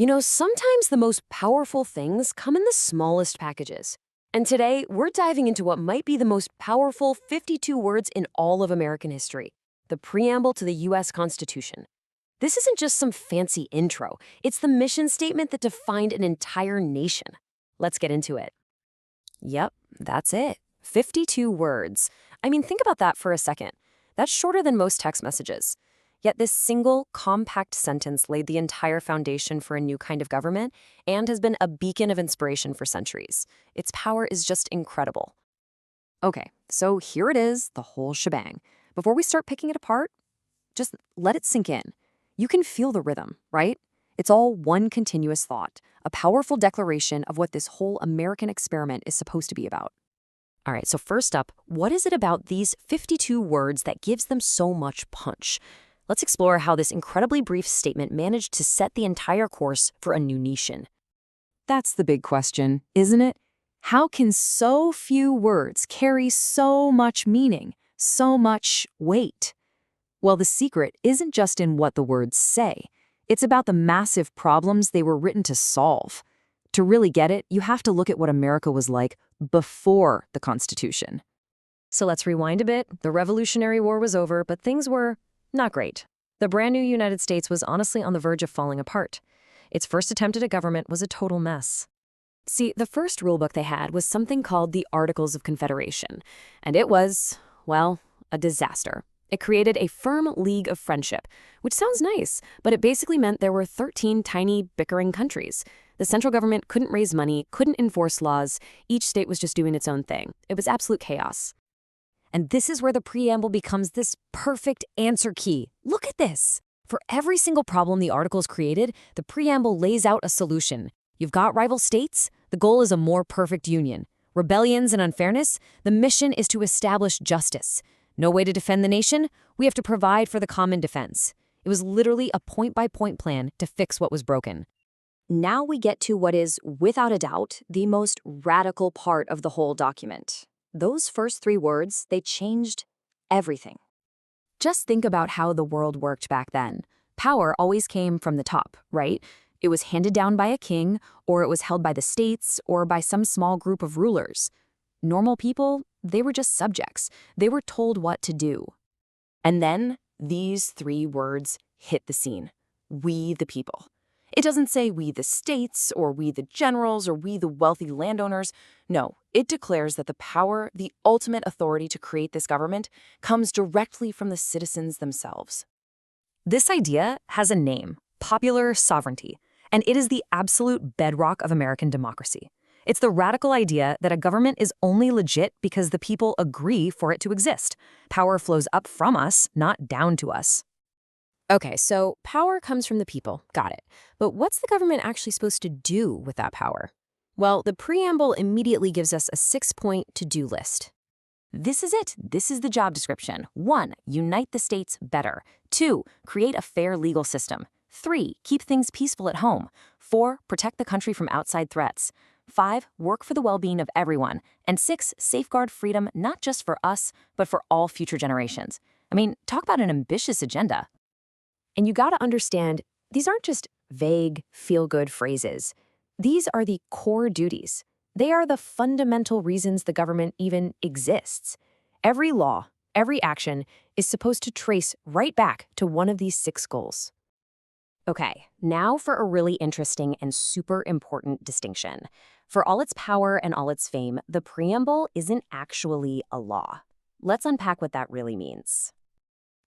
Sometimes the most powerful things come in the smallest packages. And today, we're diving into what might be the most powerful 52 words in all of American history, the Preamble to the U.S. Constitution. This isn't just some fancy intro, it's the mission statement that defined an entire nation. Let's get into it. Yep, that's it. 52 words. Think about that for a second. That's shorter than most text messages. Yet this single, compact sentence laid the entire foundation for a new kind of government and has been a beacon of inspiration for centuries. Its power is just incredible. Okay, so here it is, the whole shebang. Before we start picking it apart, just let it sink in. You can feel the rhythm, right? It's all one continuous thought, a powerful declaration of what this whole American experiment is supposed to be about. All right, so first up, what is it about these 52 words that gives them so much punch? Let's explore how this incredibly brief statement managed to set the entire course for a new nation. That's the big question, isn't it? How can so few words carry so much meaning, so much weight? Well, the secret isn't just in what the words say. It's about the massive problems they were written to solve. To really get it, you have to look at what America was like before the Constitution. So let's rewind a bit. The Revolutionary War was over, but things were not great. The brand new United States was honestly on the verge of falling apart. Its first attempt at a government was a total mess. See, the first rulebook they had was something called the Articles of Confederation, and it was, well, a disaster. It created a firm league of friendship, which sounds nice, but it basically meant there were 13 tiny, bickering countries. The central government couldn't raise money, couldn't enforce laws. Each state was just doing its own thing. It was absolute chaos. And this is where the preamble becomes this perfect answer key. Look at this. For every single problem the articles created, the preamble lays out a solution. You've got rival states? The goal is a more perfect union. Rebellions and unfairness? The mission is to establish justice. No way to defend the nation? We have to provide for the common defense. It was literally a point-by-point plan to fix what was broken. Now we get to what is, without a doubt, the most radical part of the whole document. Those first 3 words, they changed everything. Just think about how the world worked back then. Power always came from the top, right? It was handed down by a king, or it was held by the states, or by some small group of rulers. Normal people, they were just subjects. They were told what to do. And then these 3 words hit the scene. We the people. It doesn't say we the states, or we the generals, or we the wealthy landowners. No, it declares that the power, the ultimate authority to create this government, comes directly from the citizens themselves. This idea has a name, popular sovereignty, and it is the absolute bedrock of American democracy. It's the radical idea that a government is only legit because the people agree for it to exist. Power flows up from us, not down to us. Okay, so power comes from the people, got it. But what's the government actually supposed to do with that power? Well, the preamble immediately gives us a 6-point to-do list. This is it. This is the job description. 1, unite the states better. 2, create a fair legal system. 3, keep things peaceful at home. 4, protect the country from outside threats. 5, work for the well-being of everyone. And 6, safeguard freedom not just for us, but for all future generations. Talk about an ambitious agenda. And you gotta understand, these aren't just vague, feel-good phrases. These are the core duties. They are the fundamental reasons the government even exists. Every law, every action is supposed to trace right back to one of these 6 goals. Okay, now for a really interesting and super important distinction. For all its power and all its fame, the preamble isn't actually a law. Let's unpack what that really means.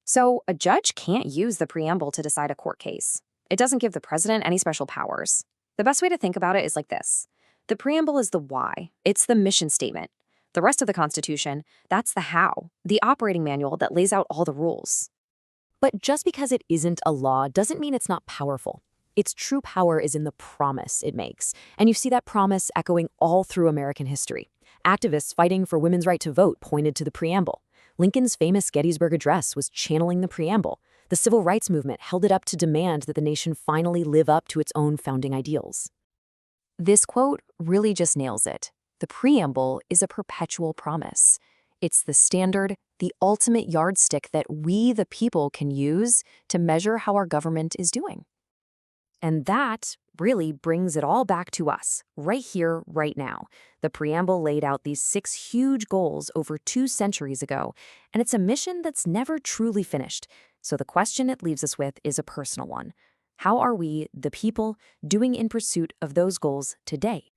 So, a judge can't use the preamble to decide a court case. It doesn't give the president any special powers. The best way to think about it is like this. The preamble is the why. It's the mission statement. The rest of the Constitution, that's the how, the operating manual that lays out all the rules. But just because it isn't a law doesn't mean it's not powerful. Its true power is in the promise it makes, and you see that promise echoing all through American history. Activists fighting for women's right to vote pointed to the preamble. Lincoln's famous Gettysburg Address was channeling the preamble. The civil rights movement held it up to demand that the nation finally live up to its own founding ideals. This quote really just nails it. The preamble is a perpetual promise. It's the standard, the ultimate yardstick that we, the people, can use to measure how our government is doing. And that really brings it all back to us, right here, right now. The preamble laid out these 6 huge goals over 2 centuries ago, and it's a mission that's never truly finished. So the question it leaves us with is a personal one. How are we, the people, doing in pursuit of those goals today?